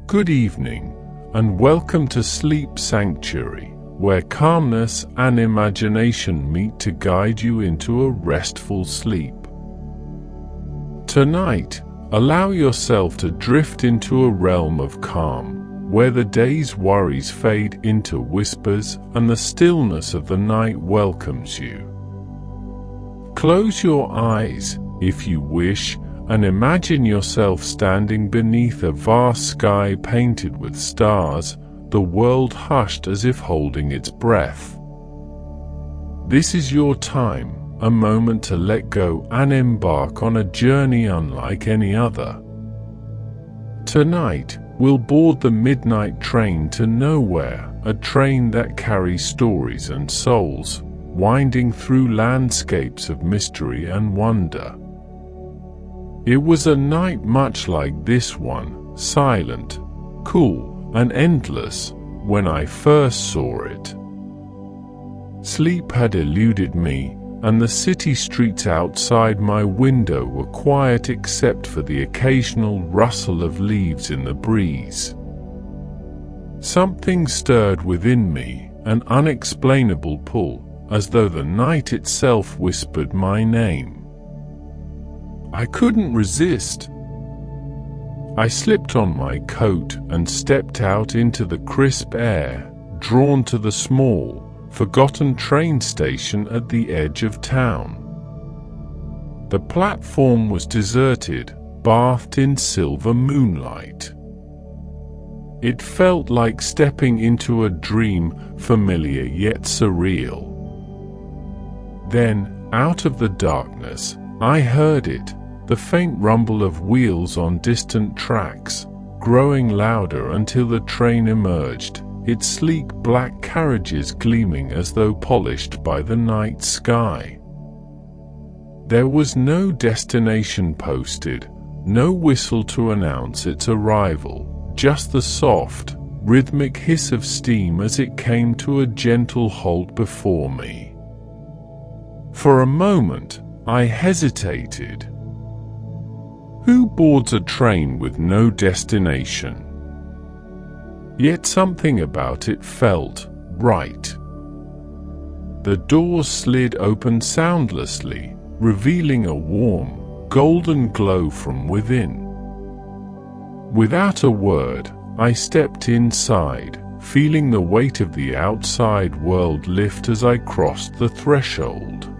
Good evening, and welcome to Sleep Sanctuary, where calmness and imagination meet to guide you into a restful sleep. Tonight, allow yourself to drift into a realm of calm, where the day's worries fade into whispers and the stillness of the night welcomes you. Close your eyes, if you wish, and imagine yourself standing beneath a vast sky painted with stars, the world hushed as if holding its breath. This is your time, a moment to let go and embark on a journey unlike any other. Tonight, we'll board the midnight train to nowhere, a train that carries stories and souls, winding through landscapes of mystery and wonder. It was a night much like this one, silent, cool, and endless, when I first saw it. Sleep had eluded me, and the city streets outside my window were quiet except for the occasional rustle of leaves in the breeze. Something stirred within me, an unexplainable pull, as though the night itself whispered my name. I couldn't resist. I slipped on my coat and stepped out into the crisp air, drawn to the small, forgotten train station at the edge of town. The platform was deserted, bathed in silver moonlight. It felt like stepping into a dream, familiar yet surreal. Then, out of the darkness, I heard it, the faint rumble of wheels on distant tracks, growing louder until the train emerged, its sleek black carriages gleaming as though polished by the night sky. There was no destination posted, no whistle to announce its arrival, just the soft, rhythmic hiss of steam as it came to a gentle halt before me. For a moment, I hesitated. Who boards a train with no destination? Yet something about it felt right. The doors slid open soundlessly, revealing a warm, golden glow from within. Without a word, I stepped inside, feeling the weight of the outside world lift as I crossed the threshold.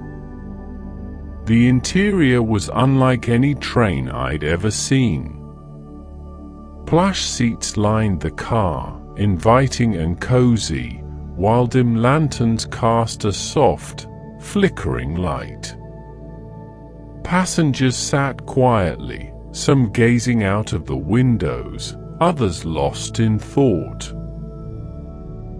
The interior was unlike any train I'd ever seen. Plush seats lined the car, inviting and cozy, while dim lanterns cast a soft, flickering light. Passengers sat quietly, some gazing out of the windows, others lost in thought.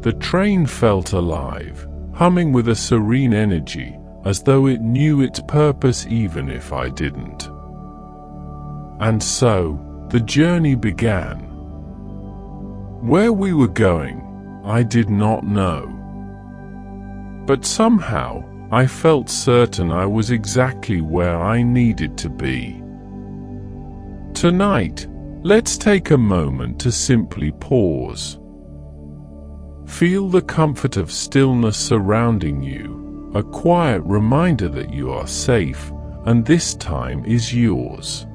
The train felt alive, humming with a serene energy, as though it knew its purpose even if I didn't. And so, the journey began. Where we were going, I did not know. But somehow, I felt certain I was exactly where I needed to be. Tonight, let's take a moment to simply pause. Feel the comfort of stillness surrounding you, a quiet reminder that you are safe, and this time is yours.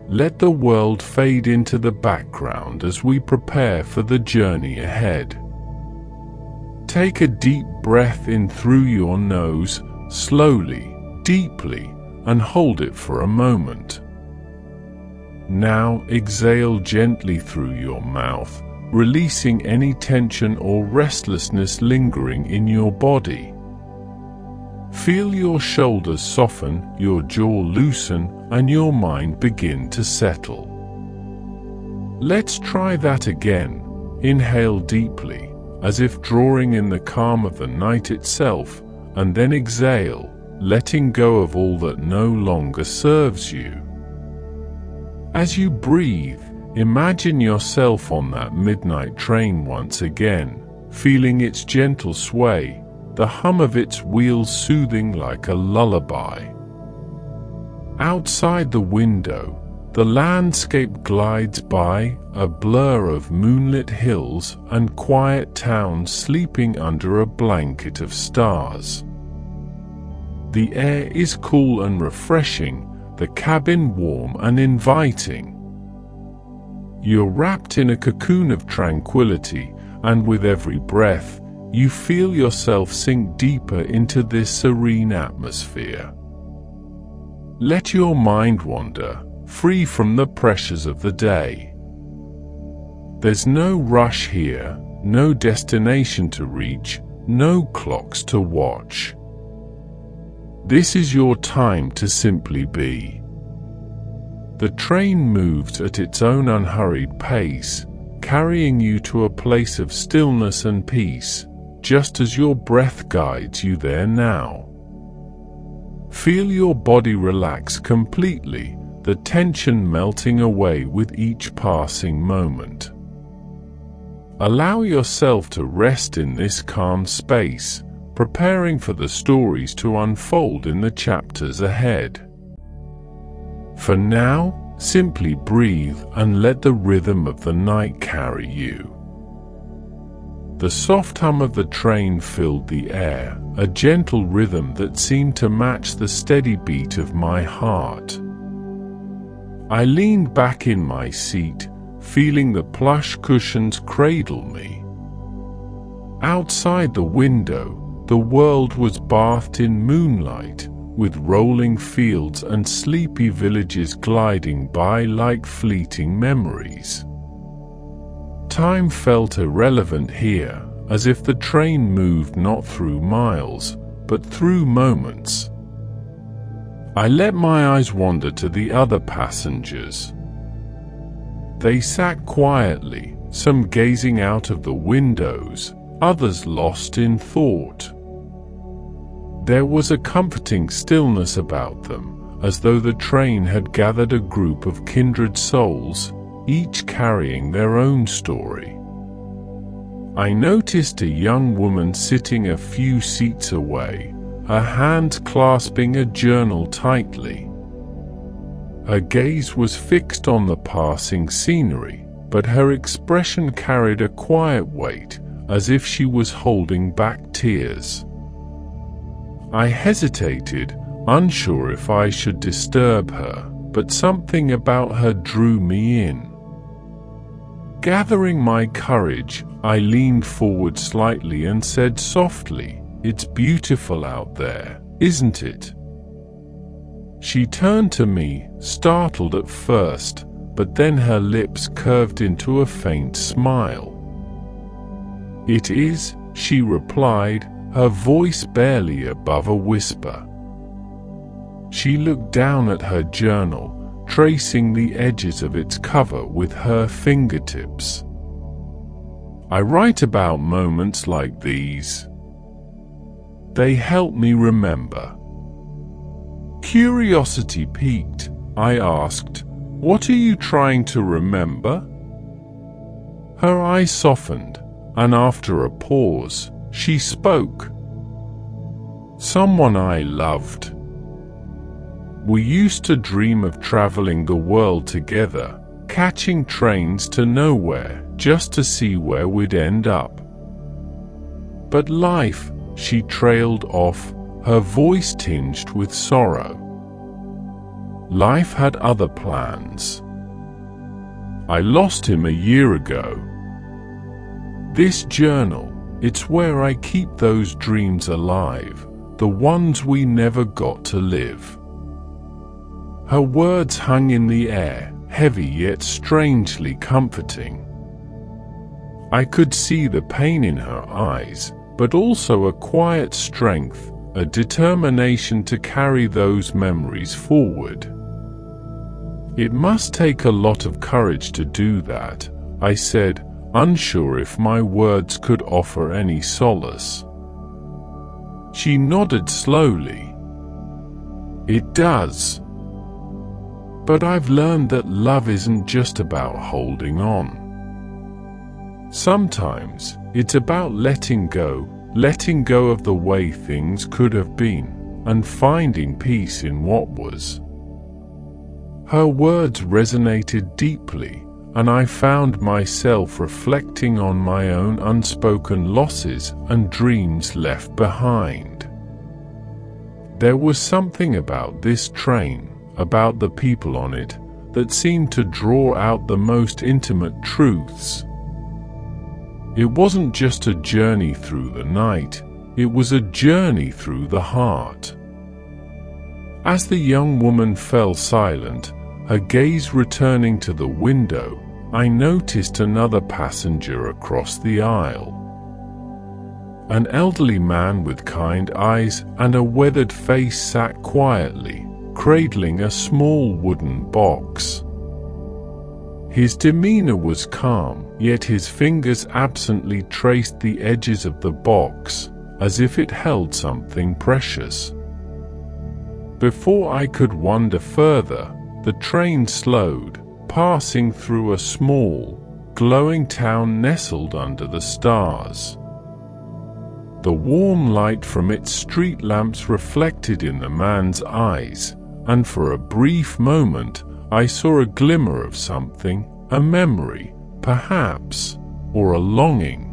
Let the world fade into the background as we prepare for the journey ahead. Take a deep breath in through your nose, slowly, deeply, and hold it for a moment. Now exhale gently through your mouth, releasing any tension or restlessness lingering in your body. Feel your shoulders soften, your jaw loosen, and your mind begin to settle. Let's try that again. Inhale deeply, as if drawing in the calm of the night itself, and then exhale, letting go of all that no longer serves you. As you breathe, imagine yourself on that midnight train once again, feeling its gentle sway, the hum of its wheels soothing like a lullaby. Outside the window, The landscape glides by, a blur of moonlit hills and quiet towns sleeping under a blanket of stars. The air is cool and refreshing, the cabin warm and inviting. You're wrapped in a cocoon of tranquility, and with every breath, you feel yourself sink deeper into this serene atmosphere. Let your mind wander, free from the pressures of the day. There's no rush here, no destination to reach, no clocks to watch. This is your time to simply be. The train moves at its own unhurried pace, carrying you to a place of stillness and peace, just as your breath guides you there now. Feel your body relax completely, the tension melting away with each passing moment. Allow yourself to rest in this calm space, preparing for the stories to unfold in the chapters ahead. For now, simply breathe and let the rhythm of the night carry you. The soft hum of the train filled the air, a gentle rhythm that seemed to match the steady beat of my heart. I leaned back in my seat, feeling the plush cushions cradle me. Outside the window, the world was bathed in moonlight, with rolling fields and sleepy villages gliding by like fleeting memories. Time felt irrelevant here, as if the train moved not through miles, but through moments. I let my eyes wander to the other passengers. They sat quietly, some gazing out of the windows, others lost in thought. There was a comforting stillness about them, as though the train had gathered a group of kindred souls, each carrying their own story. I noticed a young woman sitting a few seats away, her hand clasping a journal tightly. Her gaze was fixed on the passing scenery, but her expression carried a quiet weight, as if she was holding back tears. I hesitated, unsure if I should disturb her, but something about her drew me in. Gathering my courage, I leaned forward slightly and said softly, "It's beautiful out there, isn't it?" She turned to me, startled at first, but then her lips curved into a faint smile. "It is," she replied, her voice barely above a whisper. She looked down at her journal, tracing the edges of its cover with her fingertips. "I write about moments like these. They help me remember." Curiosity piqued, I asked, "What are you trying to remember?" Her eyes softened, and after a pause, she spoke. "Someone I loved. We used to dream of traveling the world together, catching trains to nowhere just to see where we'd end up. But life," she trailed off, her voice tinged with sorrow. "Life had other plans. I lost him a year ago. This journal, it's where I keep those dreams alive, the ones we never got to live." Her words hung in the air, heavy yet strangely comforting. I could see the pain in her eyes, but also a quiet strength, a determination to carry those memories forward. "It must take a lot of courage to do that," I said, unsure if my words could offer any solace. She nodded slowly. "It does. But I've learned that love isn't just about holding on. Sometimes, it's about letting go of the way things could have been, and finding peace in what was." Her words resonated deeply, and I found myself reflecting on my own unspoken losses and dreams left behind. There was something about this train, about the people on it, that seemed to draw out the most intimate truths. It wasn't just a journey through the night, it was a journey through the heart. As the young woman fell silent, her gaze returning to the window, I noticed another passenger across the aisle. An elderly man with kind eyes and a weathered face sat quietly, cradling a small wooden box. His demeanor was calm, yet his fingers absently traced the edges of the box, as if it held something precious. Before I could wonder further, the train slowed, passing through a small, glowing town nestled under the stars. The warm light from its street lamps reflected in the man's eyes, and for a brief moment I saw a glimmer of something, a memory, perhaps, or a longing.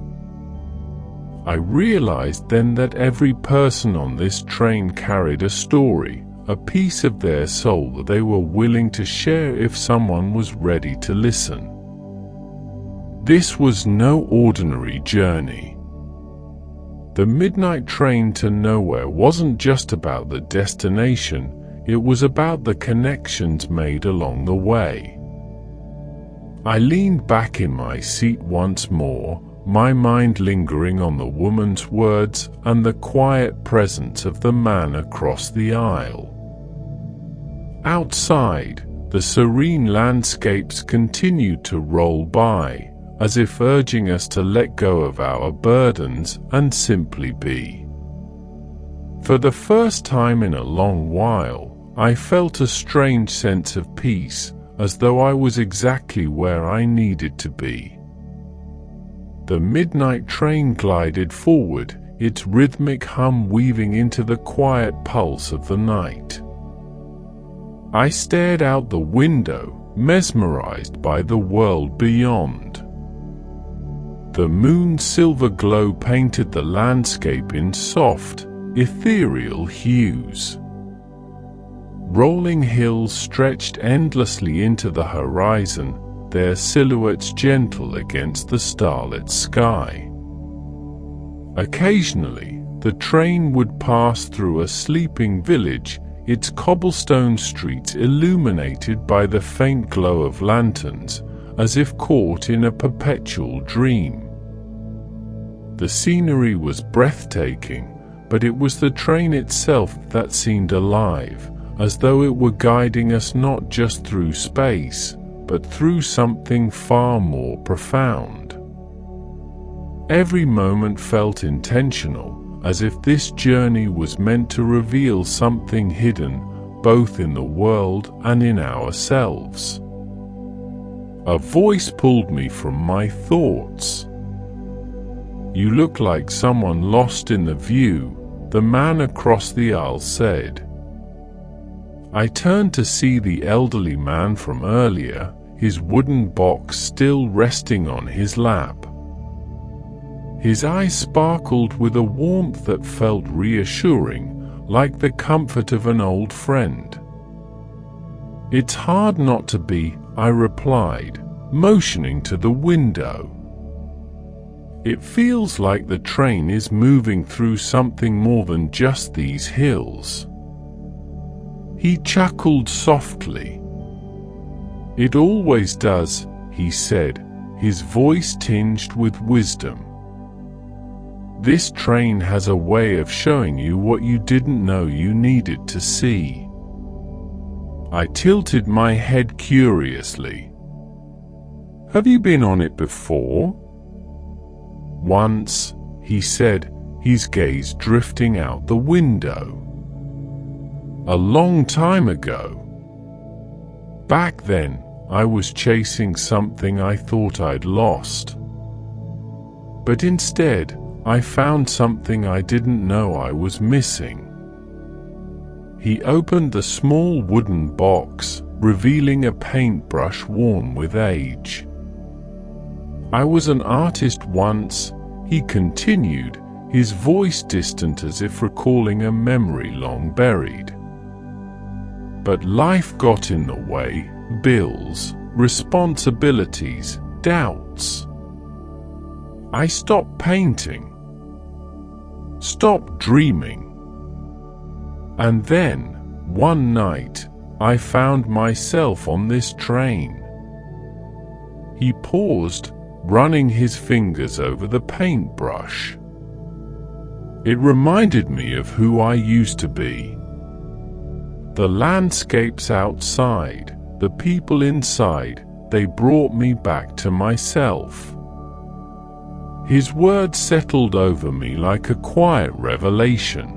I realized then that every person on this train carried a story, a piece of their soul that they were willing to share if someone was ready to listen. This was no ordinary journey. The midnight train to nowhere wasn't just about the destination, it was about the connections made along the way. I leaned back in my seat once more, my mind lingering on the woman's words and the quiet presence of the man across the aisle. Outside, the serene landscapes continued to roll by, as if urging us to let go of our burdens and simply be. For the first time in a long while, I felt a strange sense of peace, as though I was exactly where I needed to be. The midnight train glided forward, its rhythmic hum weaving into the quiet pulse of the night. I stared out the window, mesmerized by the world beyond. The moon's silver glow painted the landscape in soft, ethereal hues. Rolling hills stretched endlessly into the horizon, their silhouettes gentle against the starlit sky. Occasionally, the train would pass through a sleeping village, its cobblestone streets illuminated by the faint glow of lanterns, as if caught in a perpetual dream. The scenery was breathtaking, but it was the train itself that seemed alive, as though it were guiding us not just through space, but through something far more profound. Every moment felt intentional, as if this journey was meant to reveal something hidden, both in the world and in ourselves. A voice pulled me from my thoughts. "You look like someone lost in the view," the man across the aisle said. I turned to see the elderly man from earlier, his wooden box still resting on his lap. His eyes sparkled with a warmth that felt reassuring, like the comfort of an old friend. "It's hard not to be," I replied, motioning to the window. "It feels like the train is moving through something more than just these hills." He chuckled softly. "It always does," he said, his voice tinged with wisdom. "This train has a way of showing you what you didn't know you needed to see." I tilted my head curiously. "Have you been on it before?" "Once," he said, his gaze drifting out the window. "A long time ago. Back then, I was chasing something I thought I'd lost. But instead, I found something I didn't know I was missing." He opened the small wooden box, revealing a paintbrush worn with age. "I was an artist once," he continued, his voice distant as if recalling a memory long buried. "But life got in the way, bills, responsibilities, doubts. I stopped painting, stopped dreaming. And then, one night, I found myself on this train." He paused, running his fingers over the paintbrush. "It reminded me of who I used to be. The landscapes outside, the people inside, they brought me back to myself." His words settled over me like a quiet revelation.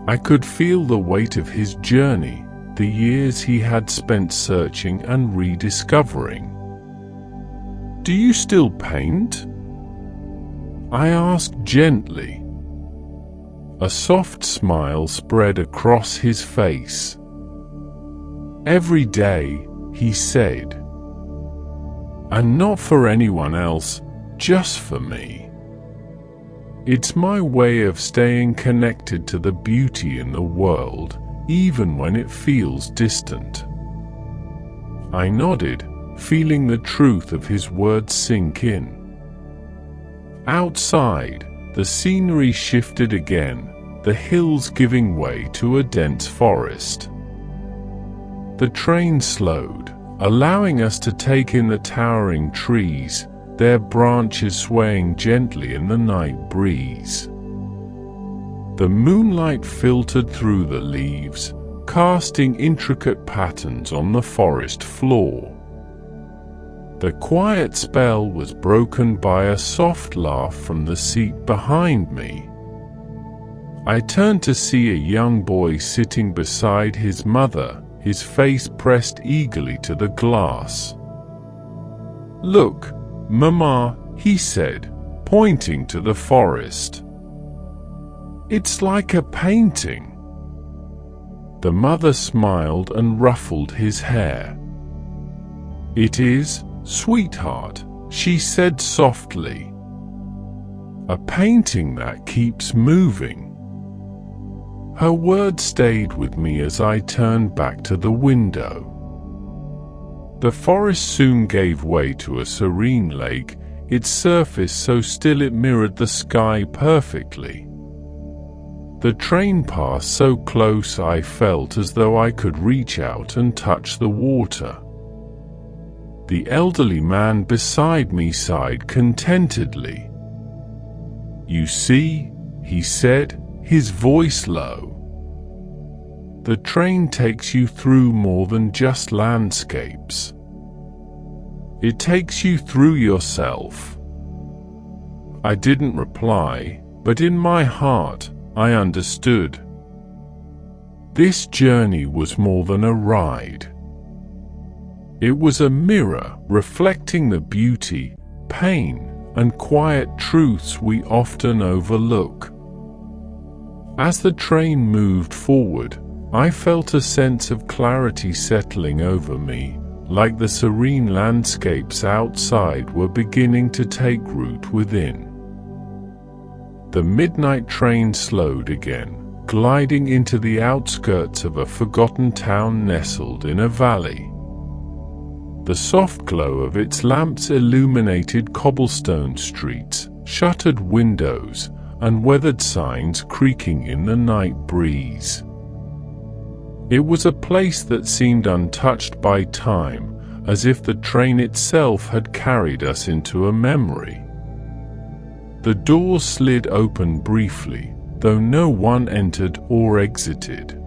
I could feel the weight of his journey, the years he had spent searching and rediscovering. "Do you still paint?" I asked gently. A soft smile spread across his face. "Every day," he said. "And not for anyone else, just for me. It's my way of staying connected to the beauty in the world, even when it feels distant." I nodded, feeling the truth of his words sink in. Outside, the scenery shifted again, the hills giving way to a dense forest. The train slowed, allowing us to take in the towering trees, their branches swaying gently in the night breeze. The moonlight filtered through the leaves, casting intricate patterns on the forest floor. The quiet spell was broken by a soft laugh from the seat behind me. I turned to see a young boy sitting beside his mother, his face pressed eagerly to the glass. "Look, Mama," he said, pointing to the forest. "It's like a painting." The mother smiled and ruffled his hair. "It is, sweetheart," she said softly. "A painting that keeps moving." Her words stayed with me as I turned back to the window. The forest soon gave way to a serene lake, its surface so still it mirrored the sky perfectly. The train passed so close I felt as though I could reach out and touch the water. The elderly man beside me sighed contentedly. "You see," he said, his voice low. "The train takes you through more than just landscapes. It takes you through yourself." I didn't reply, but in my heart, I understood. This journey was more than a ride. It was a mirror reflecting the beauty, pain, and quiet truths we often overlook. As the train moved forward, I felt a sense of clarity settling over me, like the serene landscapes outside were beginning to take root within. The midnight train slowed again, gliding into the outskirts of a forgotten town nestled in a valley. The soft glow of its lamps illuminated cobblestone streets, shuttered windows, and weathered signs creaking in the night breeze. It was a place that seemed untouched by time, as if the train itself had carried us into a memory. The doors slid open briefly, though no one entered or exited.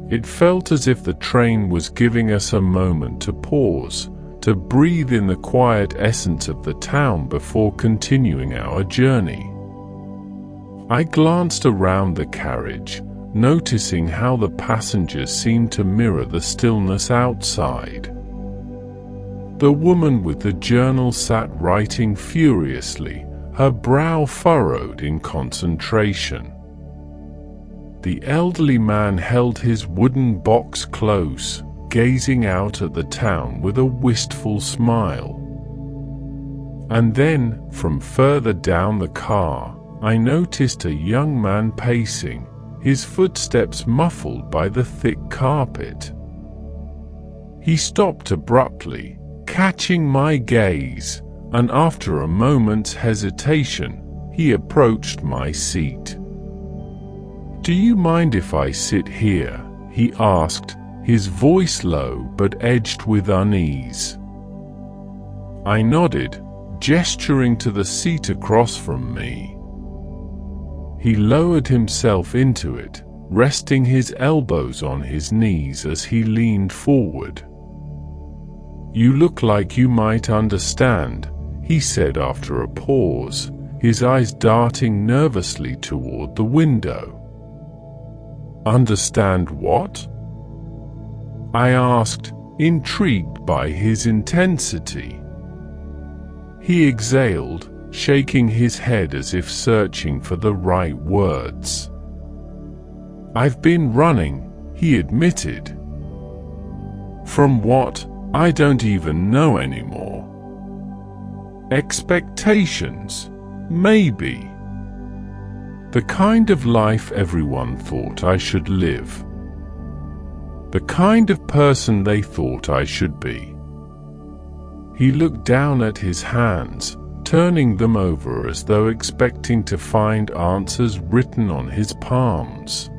It felt as if the train was giving us a moment to pause, to breathe in the quiet essence of the town before continuing our journey. I glanced around the carriage, noticing how the passengers seemed to mirror the stillness outside. The woman with the journal sat writing furiously, her brow furrowed in concentration. The elderly man held his wooden box close, gazing out at the town with a wistful smile. And then, from further down the car, I noticed a young man pacing, his footsteps muffled by the thick carpet. He stopped abruptly, catching my gaze, and after a moment's hesitation, he approached my seat. "Do you mind if I sit here?" he asked, his voice low but edged with unease. I nodded, gesturing to the seat across from me. He lowered himself into it, resting his elbows on his knees as he leaned forward. "You look like you might understand," he said after a pause, his eyes darting nervously toward the window. "Understand what?" I asked, intrigued by his intensity. He exhaled, shaking his head as if searching for the right words. "I've been running," he admitted. "From what? I don't even know anymore." "Expectations, maybe. The kind of life everyone thought I should live. The kind of person they thought I should be." He looked down at his hands, turning them over as though expecting to find answers written on his palms.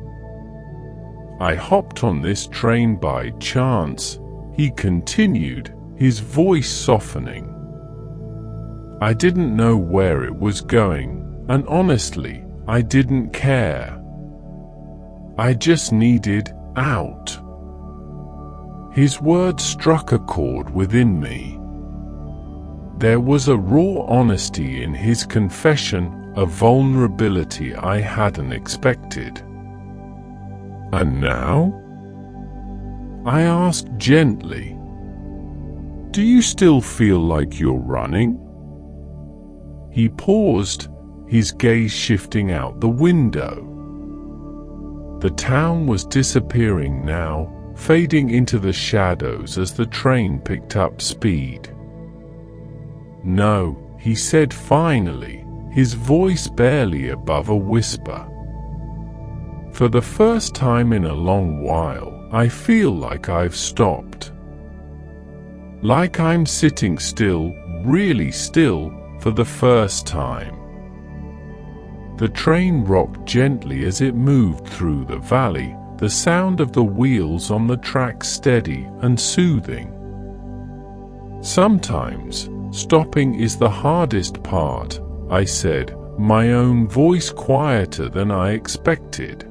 "I hopped on this train by chance," he continued, his voice softening. "I didn't know where it was going, and honestly, I didn't care. I just needed out." His words struck a chord within me. There was a raw honesty in his confession, a vulnerability I hadn't expected. "And now?" I asked gently. "Do you still feel like you're running?" He paused, his gaze shifting out the window. The town was disappearing now, fading into the shadows as the train picked up speed. "No," he said finally, his voice barely above a whisper. "For the first time in a long while, I feel like I've stopped. Like I'm sitting still, really still, for the first time." The train rocked gently as it moved through the valley, the sound of the wheels on the track steady and soothing. "Sometimes, stopping is the hardest part," I said, my own voice quieter than I expected.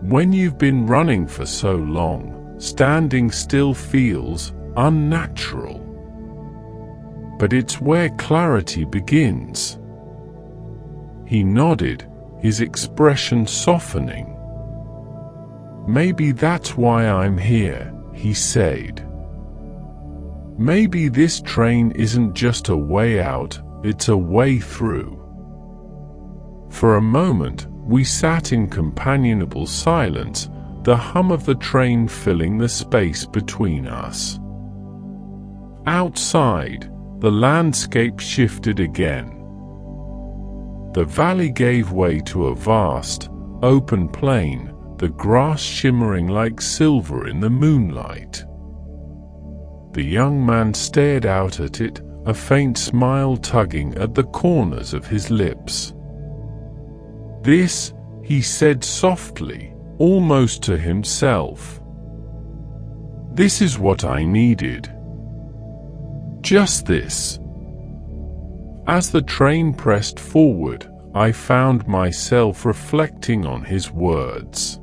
"When you've been running for so long, standing still feels unnatural. But it's where clarity begins." He nodded, his expression softening. "Maybe that's why I'm here," he said. "Maybe this train isn't just a way out, it's a way through." For a moment, we sat in companionable silence, the hum of the train filling the space between us. Outside, the landscape shifted again. The valley gave way to a vast, open plain, the grass shimmering like silver in the moonlight. The young man stared out at it, a faint smile tugging at the corners of his lips. "This," he said softly, almost to himself. "This is what I needed. Just this." As the train pressed forward, I found myself reflecting on his words.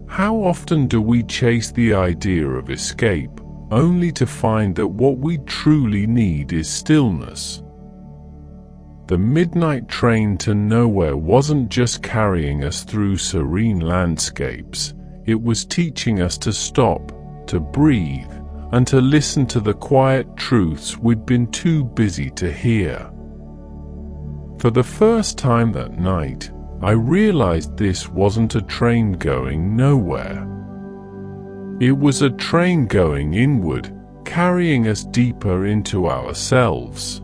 How often do we chase the idea of escape, only to find that what we truly need is stillness? The midnight train to nowhere wasn't just carrying us through serene landscapes, it was teaching us to stop, to breathe, and to listen to the quiet truths we'd been too busy to hear. For the first time that night, I realized this wasn't a train going nowhere. It was a train going inward, carrying us deeper into ourselves.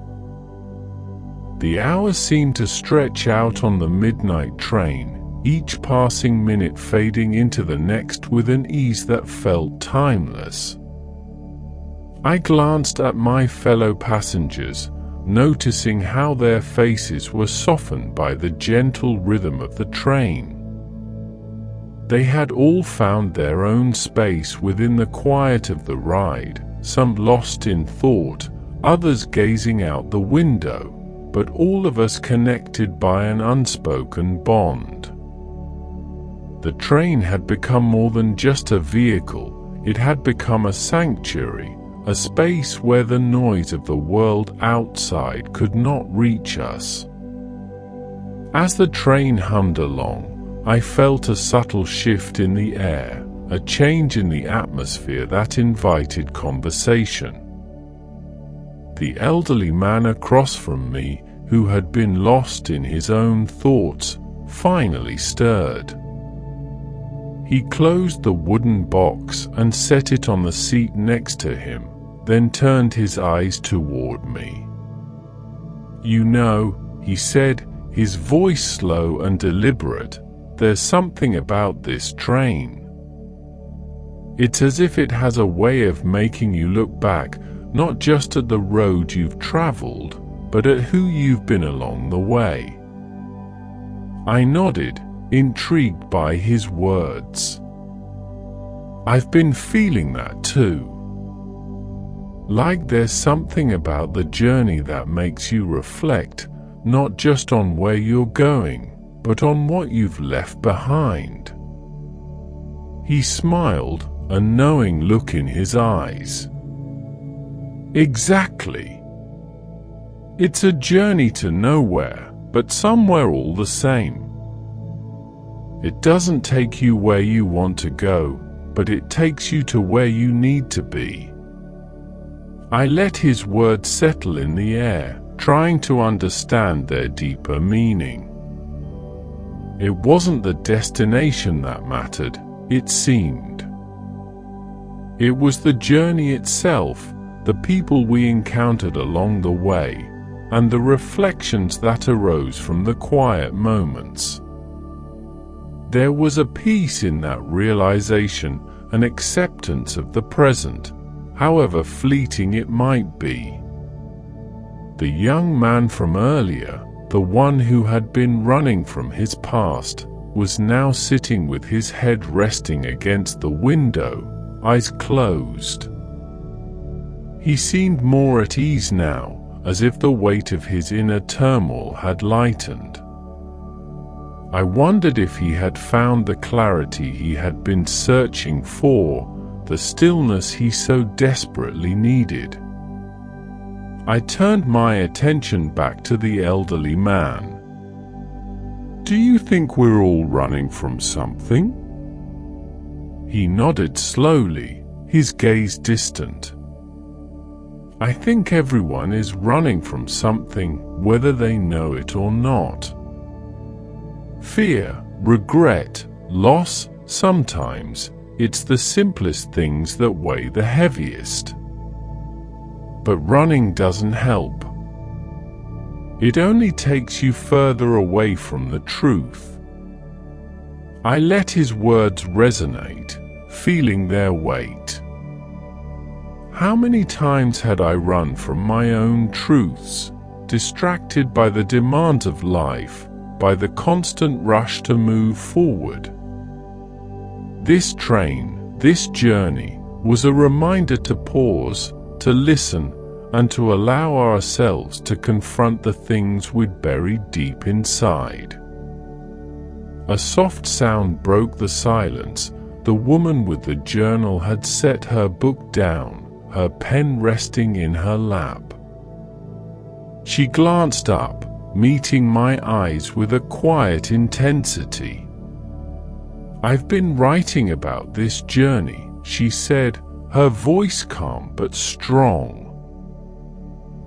The hours seemed to stretch out on the midnight train, each passing minute fading into the next with an ease that felt timeless. I glanced at my fellow passengers, noticing how their faces were softened by the gentle rhythm of the train. They had all found their own space within the quiet of the ride, some lost in thought, others gazing out the window, but all of us connected by an unspoken bond. The train had become more than just a vehicle, it had become a sanctuary, a space where the noise of the world outside could not reach us. As the train hummed along, I felt a subtle shift in the air, a change in the atmosphere that invited conversation. The elderly man across from me, who had been lost in his own thoughts, finally stirred. He closed the wooden box and set it on the seat next to him, then turned his eyes toward me. "You know," he said, his voice slow and deliberate, "there's something about this train. It's as if it has a way of making you look back, not just at the road you've traveled, but at who you've been along the way." I nodded, intrigued by his words. "I've been feeling that too. Like there's something about the journey that makes you reflect, not just on where you're going, but on what you've left behind." He smiled, a knowing look in his eyes. "Exactly. It's a journey to nowhere, but somewhere all the same. It doesn't take you where you want to go, but it takes you to where you need to be." I let his words settle in the air, trying to understand their deeper meaning. It wasn't the destination that mattered, it seemed. It was the journey itself, the people we encountered along the way, and the reflections that arose from the quiet moments. There was a peace in that realization, an acceptance of the present, however fleeting it might be. The young man from earlier, the one who had been running from his past, was now sitting with his head resting against the window, eyes closed. He seemed more at ease now, as if the weight of his inner turmoil had lightened. I wondered if he had found the clarity he had been searching for, the stillness he so desperately needed. I turned my attention back to the elderly man. "Do you think we're all running from something?" He nodded slowly, his gaze distant. "I think everyone is running from something, whether they know it or not. Fear, regret, loss, sometimes it's the simplest things that weigh the heaviest. But running doesn't help. It only takes you further away from the truth." I let his words resonate, feeling their weight. How many times had I run from my own truths, distracted by the demands of life, by the constant rush to move forward? This train, this journey, was a reminder to pause, to listen, and to allow ourselves to confront the things we'd buried deep inside. A soft sound broke the silence. The woman with the journal had set her book down, her pen resting in her lap. She glanced up, meeting my eyes with a quiet intensity. "I've been writing about this journey," she said, her voice calm but strong.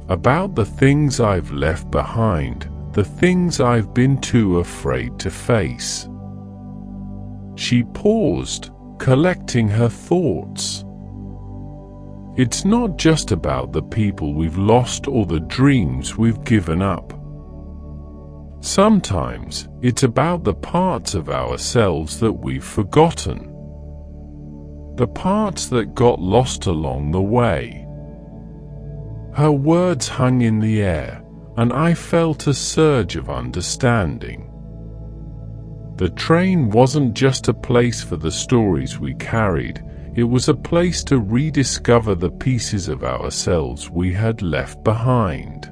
"About the things I've left behind, the things I've been too afraid to face." She paused, collecting her thoughts. "It's not just about the people we've lost or the dreams we've given up. Sometimes it's about the parts of ourselves that we've forgotten. The parts that got lost along the way." Her words hung in the air, and I felt a surge of understanding. The train wasn't just a place for the stories we carried, it was a place to rediscover the pieces of ourselves we had left behind.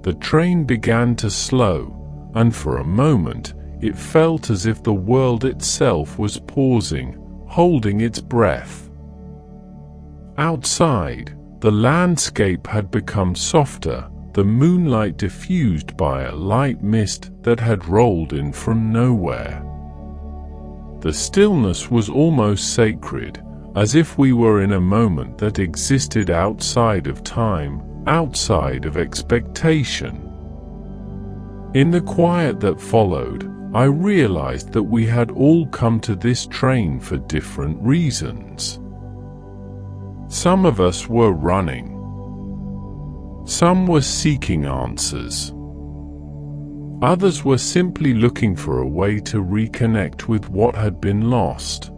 The train began to slow, and for a moment it felt as if the world itself was pausing, holding its breath. Outside, the landscape had become softer, the moonlight diffused by a light mist that had rolled in from nowhere. The stillness was almost sacred, as if we were in a moment that existed outside of time, outside of expectation. In the quiet that followed, I realized that we had all come to this train for different reasons. Some of us were running. Some were seeking answers. Others were simply looking for a way to reconnect with what had been lost.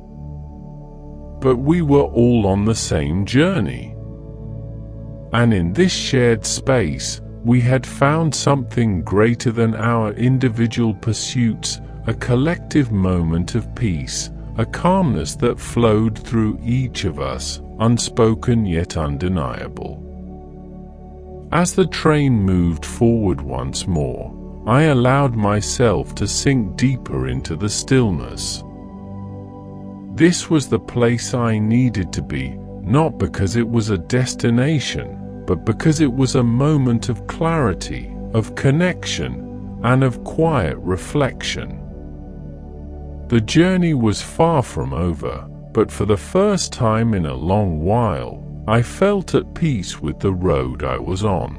But we were all on the same journey. And in this shared space, we had found something greater than our individual pursuits, a collective moment of peace, a calmness that flowed through each of us, unspoken yet undeniable. As the train moved forward once more, I allowed myself to sink deeper into the stillness. This was the place I needed to be, not because it was a destination, but because it was a moment of clarity, of connection, and of quiet reflection. The journey was far from over, but for the first time in a long while, I felt at peace with the road I was on.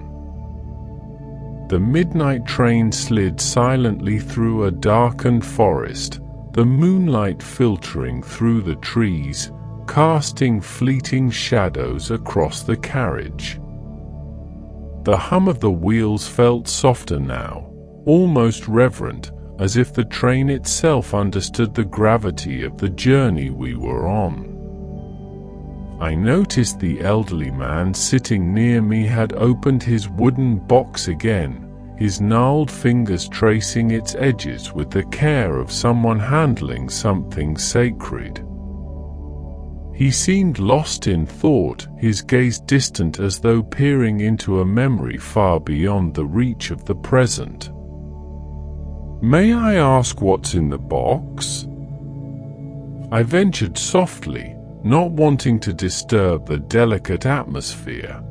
The midnight train slid silently through a darkened forest, the moonlight filtering through the trees, casting fleeting shadows across the carriage. The hum of the wheels felt softer now, almost reverent, as if the train itself understood the gravity of the journey we were on. I noticed the elderly man sitting near me had opened his wooden box again, his gnarled fingers tracing its edges with the care of someone handling something sacred. He seemed lost in thought, his gaze distant as though peering into a memory far beyond the reach of the present. "May I ask what's in the box?" I ventured softly, not wanting to disturb the delicate atmosphere.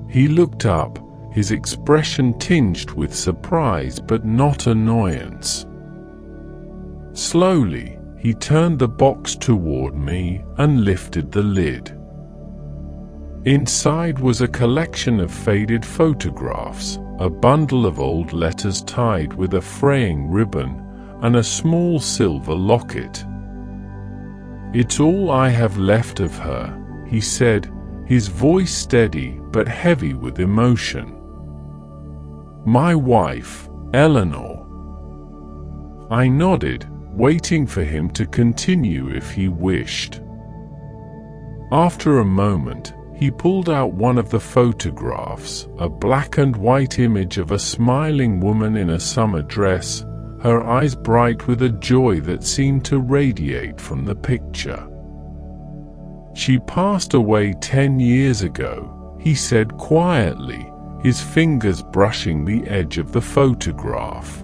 He looked up, his expression tinged with surprise but not annoyance. Slowly, he turned the box toward me and lifted the lid. Inside was a collection of faded photographs, a bundle of old letters tied with a fraying ribbon, and a small silver locket. "It's all I have left of her," he said, his voice steady but heavy with emotion. "My wife, Eleanor." I nodded, waiting for him to continue if he wished. After a moment, he pulled out one of the photographs, a black and white image of a smiling woman in a summer dress, her eyes bright with a joy that seemed to radiate from the picture. "She passed away 10 years ago," he said quietly, his fingers brushing the edge of the photograph.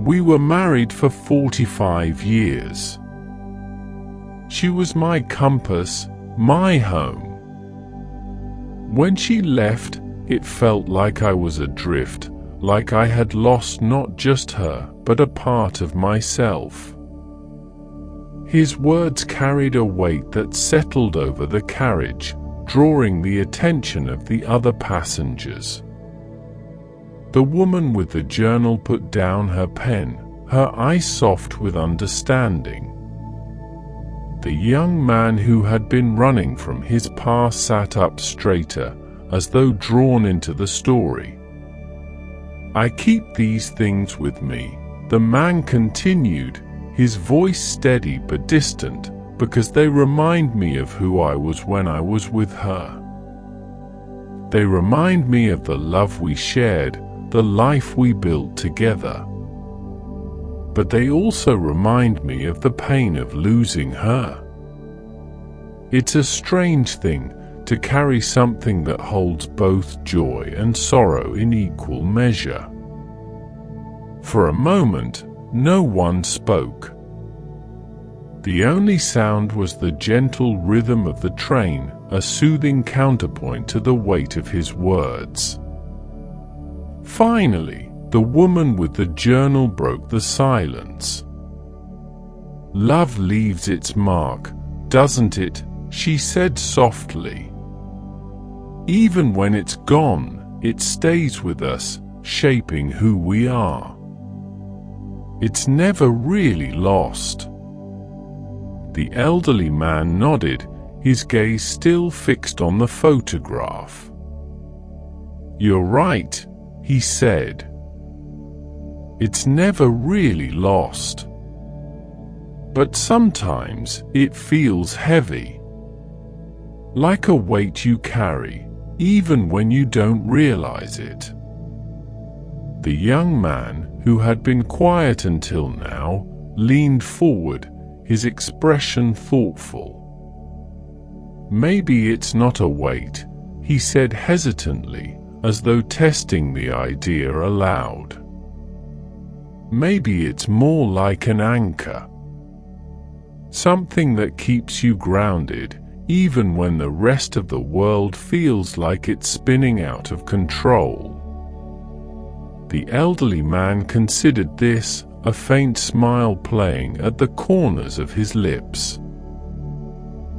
"We were married for 45 years. She was my compass, my home. When she left, it felt like I was adrift, like I had lost not just her, but a part of myself." His words carried a weight that settled over the carriage, drawing the attention of the other passengers. The woman with the journal put down her pen, her eyes soft with understanding. The young man who had been running from his past sat up straighter, as though drawn into the story. "I keep these things with me," the man continued, his voice steady but distant, "because they remind me of who I was when I was with her. They remind me of the love we shared, the life we built together. But they also remind me of the pain of losing her. It's a strange thing to carry something that holds both joy and sorrow in equal measure." For a moment, no one spoke. The only sound was the gentle rhythm of the train, a soothing counterpoint to the weight of his words. Finally, the woman with the journal broke the silence. "Love leaves its mark, doesn't it?" she said softly. "Even when it's gone, it stays with us, shaping who we are. It's never really lost." The elderly man nodded, his gaze still fixed on the photograph. "You're right," he said. "It's never really lost. But sometimes it feels heavy. Like a weight you carry, even when you don't realize it." The young man, who had been quiet until now, leaned forward, his expression thoughtful. "Maybe it's not a weight," he said hesitantly, as though testing the idea aloud. "Maybe it's more like an anchor. Something that keeps you grounded, even when the rest of the world feels like it's spinning out of control." The elderly man considered this, a faint smile playing at the corners of his lips.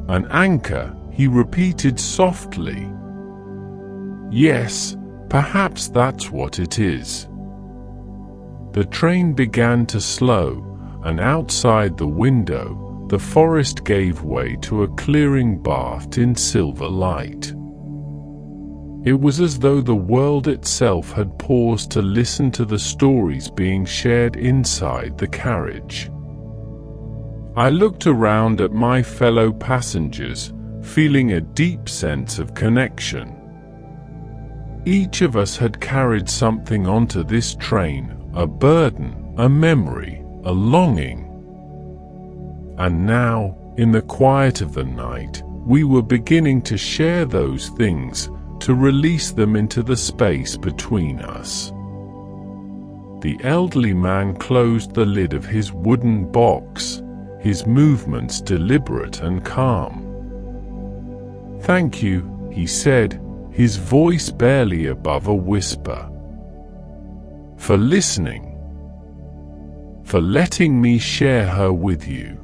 "An anchor," he repeated softly. "Yes, perhaps that's what it is." The train began to slow, and outside the window, the forest gave way to a clearing bathed in silver light. It was as though the world itself had paused to listen to the stories being shared inside the carriage. I looked around at my fellow passengers, feeling a deep sense of connection. Each of us had carried something onto this train, a burden, a memory, a longing. And now, in the quiet of the night, we were beginning to share those things, to release them into the space between us. The elderly man closed the lid of his wooden box, his movements deliberate and calm. "Thank you," he said, his voice barely above a whisper. "For listening. For letting me share her with you."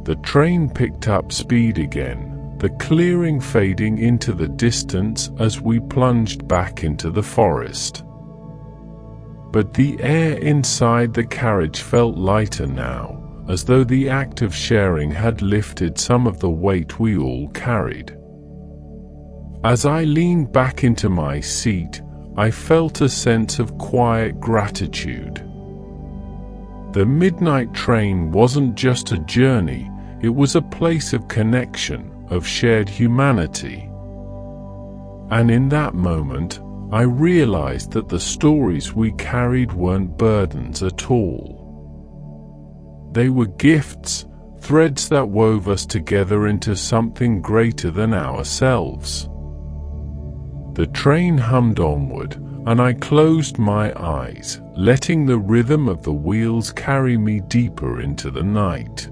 The train picked up speed again, the clearing fading into the distance as we plunged back into the forest. But the air inside the carriage felt lighter now, as though the act of sharing had lifted some of the weight we all carried. As I leaned back into my seat, I felt a sense of quiet gratitude. The midnight train wasn't just a journey, it was a place of connection, of shared humanity. And in that moment, I realized that the stories we carried weren't burdens at all. They were gifts, threads that wove us together into something greater than ourselves. The train hummed onward, and I closed my eyes, letting the rhythm of the wheels carry me deeper into the night.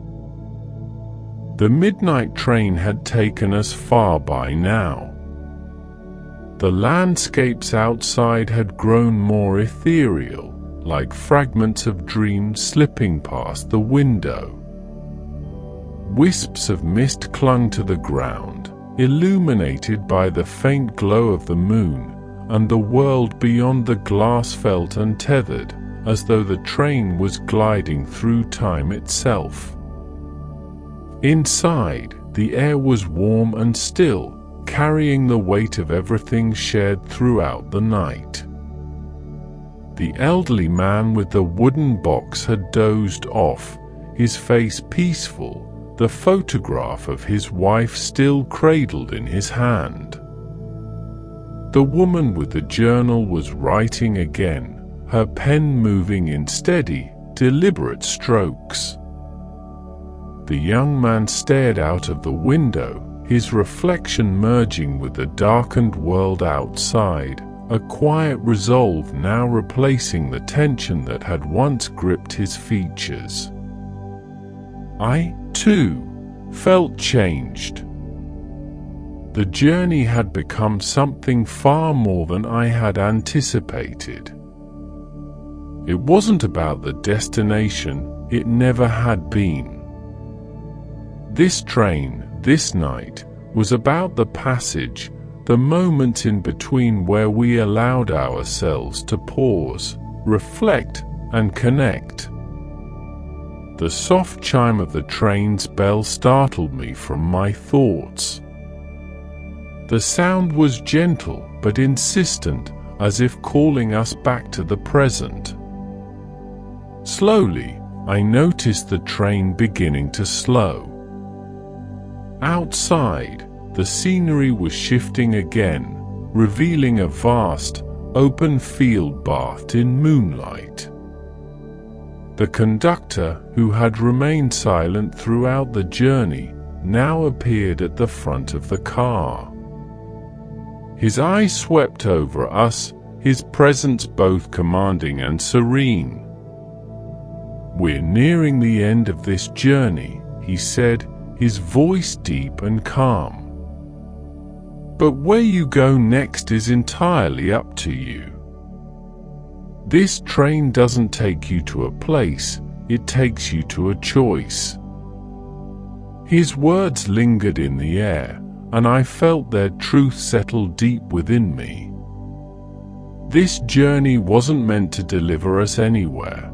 The midnight train had taken us far by now. The landscapes outside had grown more ethereal, like fragments of dreams slipping past the window. Wisps of mist clung to the ground, illuminated by the faint glow of the moon, and the world beyond the glass felt untethered, as though the train was gliding through time itself. Inside, the air was warm and still, carrying the weight of everything shared throughout the night. The elderly man with the wooden box had dozed off, his face peaceful, the photograph of his wife still cradled in his hand. The woman with the journal was writing again, her pen moving in steady, deliberate strokes. The young man stared out of the window, his reflection merging with the darkened world outside, a quiet resolve now replacing the tension that had once gripped his features. I, too, felt changed. The journey had become something far more than I had anticipated. It wasn't about the destination, it never had been. This train, this night, was about the passage, the moments in between where we allowed ourselves to pause, reflect, and connect. The soft chime of the train's bell startled me from my thoughts. The sound was gentle but insistent, as if calling us back to the present. Slowly, I noticed the train beginning to slow. Outside, the scenery was shifting again, revealing a vast, open field bathed in moonlight. The conductor, who had remained silent throughout the journey, now appeared at the front of the car. His eyes swept over us, his presence both commanding and serene. "We're nearing the end of this journey," he said, his voice deep and calm. "But where you go next is entirely up to you. This train doesn't take you to a place, it takes you to a choice." His words lingered in the air, and I felt their truth settle deep within me. This journey wasn't meant to deliver us anywhere.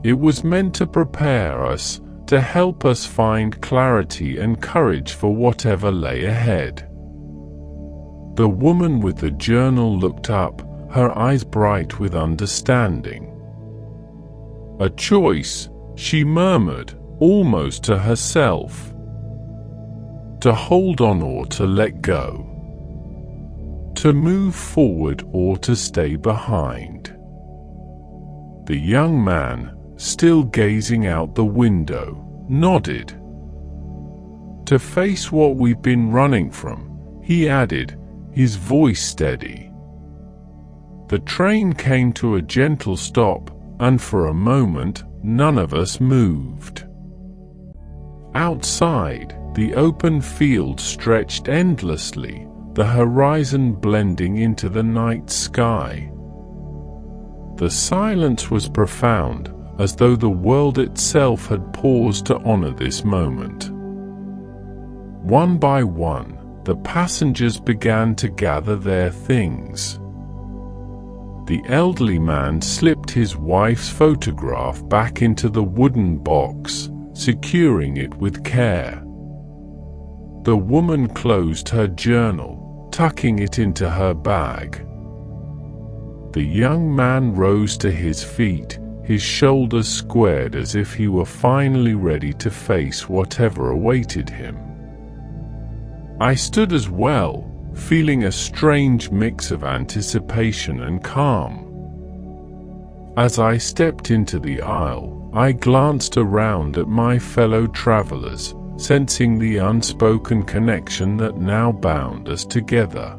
It was meant to prepare us, to help us find clarity and courage for whatever lay ahead. The woman with the journal looked up, her eyes bright with understanding. "A choice," she murmured, almost to herself. "To hold on or to let go. To move forward or to stay behind." The young man, still gazing out the window, nodded. "To face what we've been running from," he added, his voice steady. The train came to a gentle stop, and for a moment, none of us moved. Outside, the open field stretched endlessly, the horizon blending into the night sky. The silence was profound, as though the world itself had paused to honor this moment. One by one, the passengers began to gather their things. The elderly man slipped his wife's photograph back into the wooden box, securing it with care. The woman closed her journal, tucking it into her bag. The young man rose to his feet, his shoulders squared as if he were finally ready to face whatever awaited him. I stood as well, feeling a strange mix of anticipation and calm. As I stepped into the aisle, I glanced around at my fellow travelers, sensing the unspoken connection that now bound us together.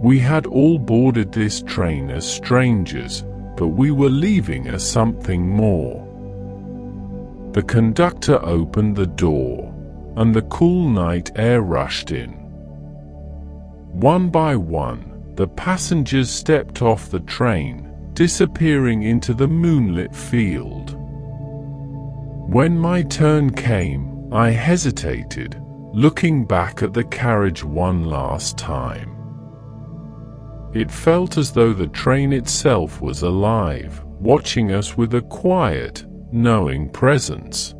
We had all boarded this train as strangers, but we were leaving as something more. The conductor opened the door, and the cool night air rushed in. One by one, the passengers stepped off the train, disappearing into the moonlit field. When my turn came, I hesitated, looking back at the carriage one last time. It felt as though the train itself was alive, watching us with a quiet, knowing presence.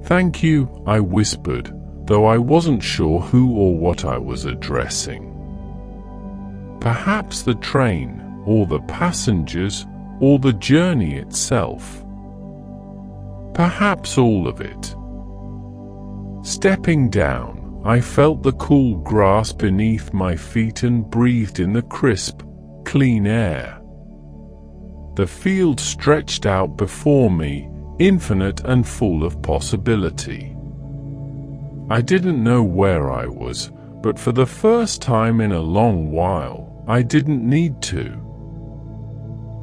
"Thank you," I whispered, though I wasn't sure who or what I was addressing. Perhaps the train, or the passengers, or the journey itself. Perhaps all of it. Stepping down, I felt the cool grass beneath my feet and breathed in the crisp, clean air. The field stretched out before me, infinite and full of possibility. I didn't know where I was, but for the first time in a long while, I didn't need to.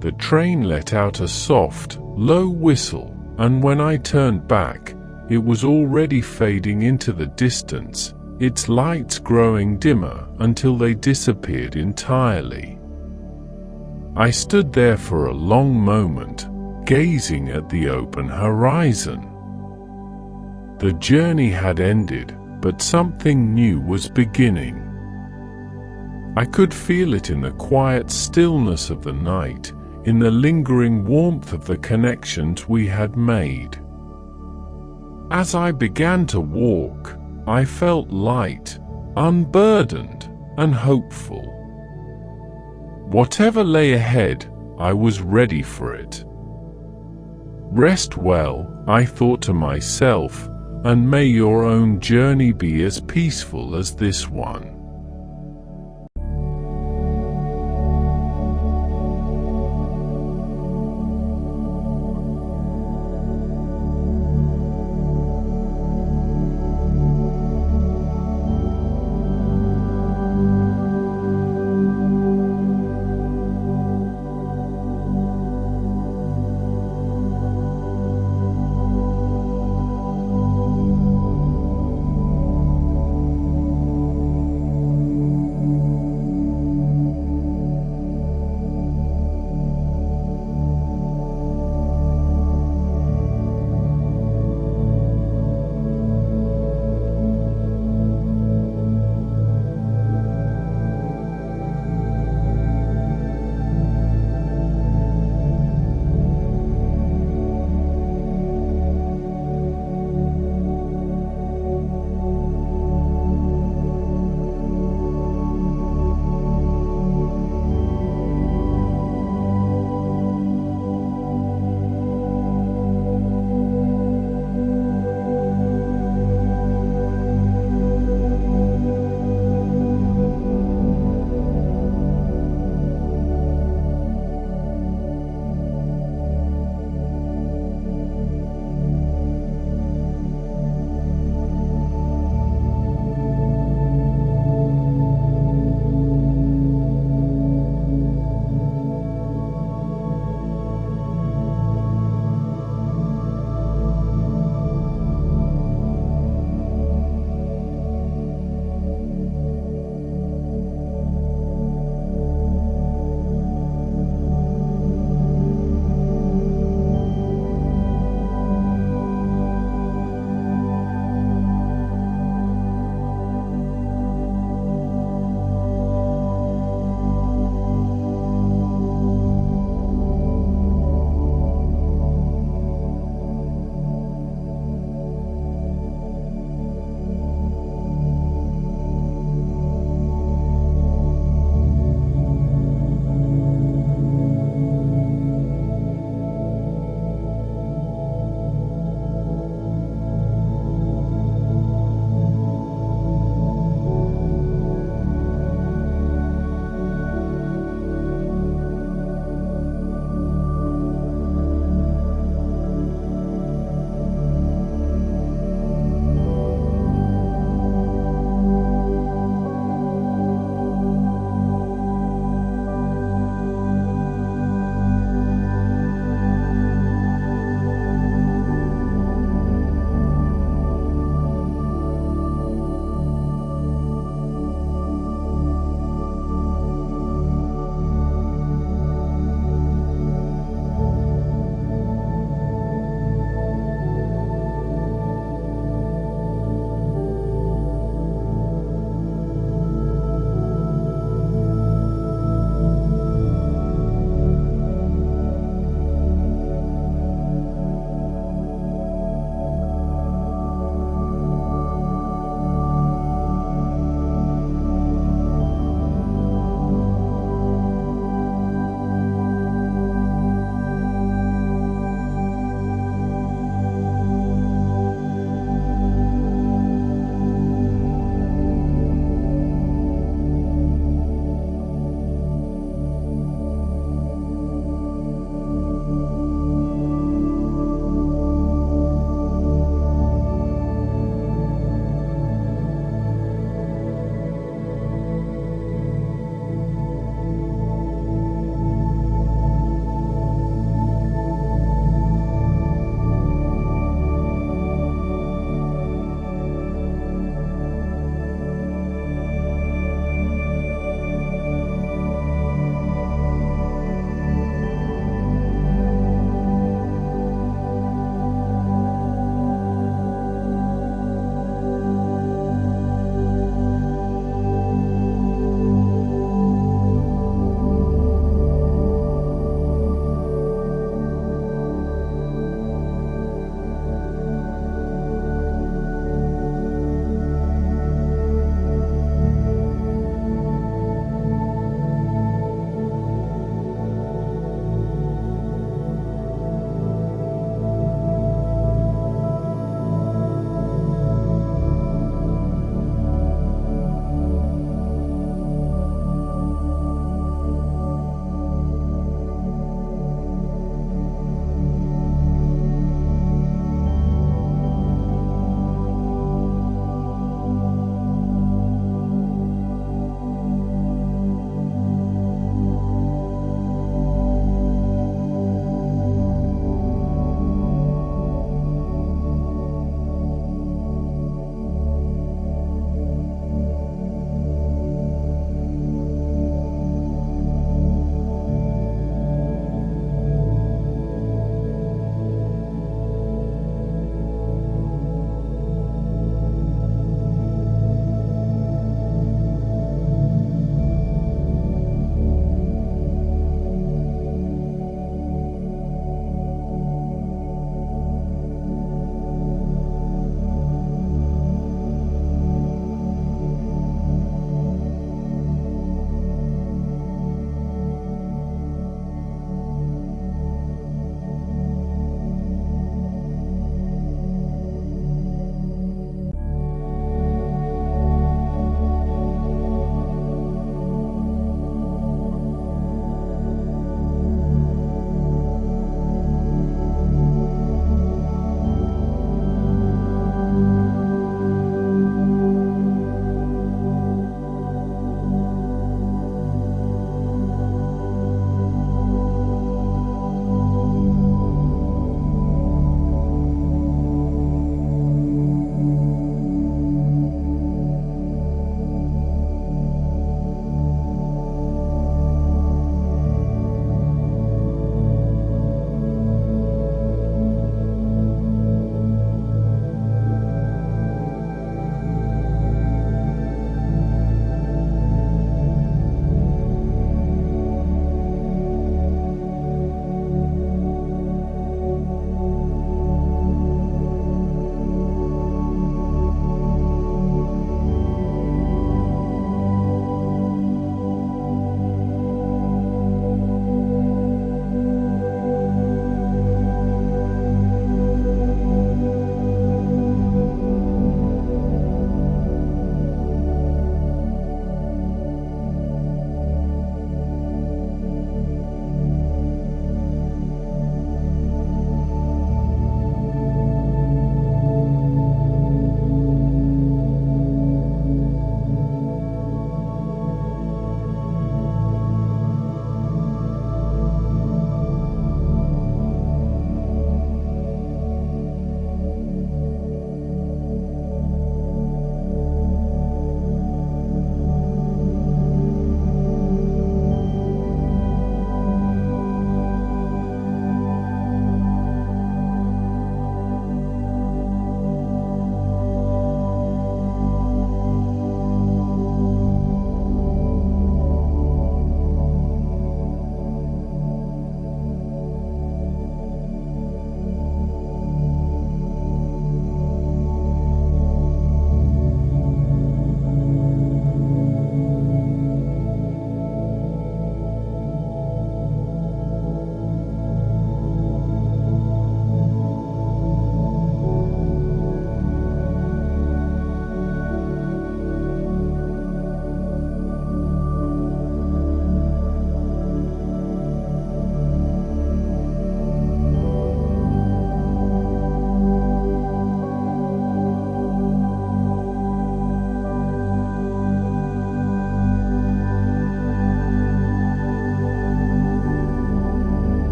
The train let out a soft, low whistle, and when I turned back, it was already fading into the distance, its lights growing dimmer until they disappeared entirely. I stood there for a long moment, gazing at the open horizon. The journey had ended, but something new was beginning. I could feel it in the quiet stillness of the night, in the lingering warmth of the connections we had made. As I began to walk, I felt light, unburdened, and hopeful. Whatever lay ahead, I was ready for it. "Rest well," I thought to myself, "and may your own journey be as peaceful as this one."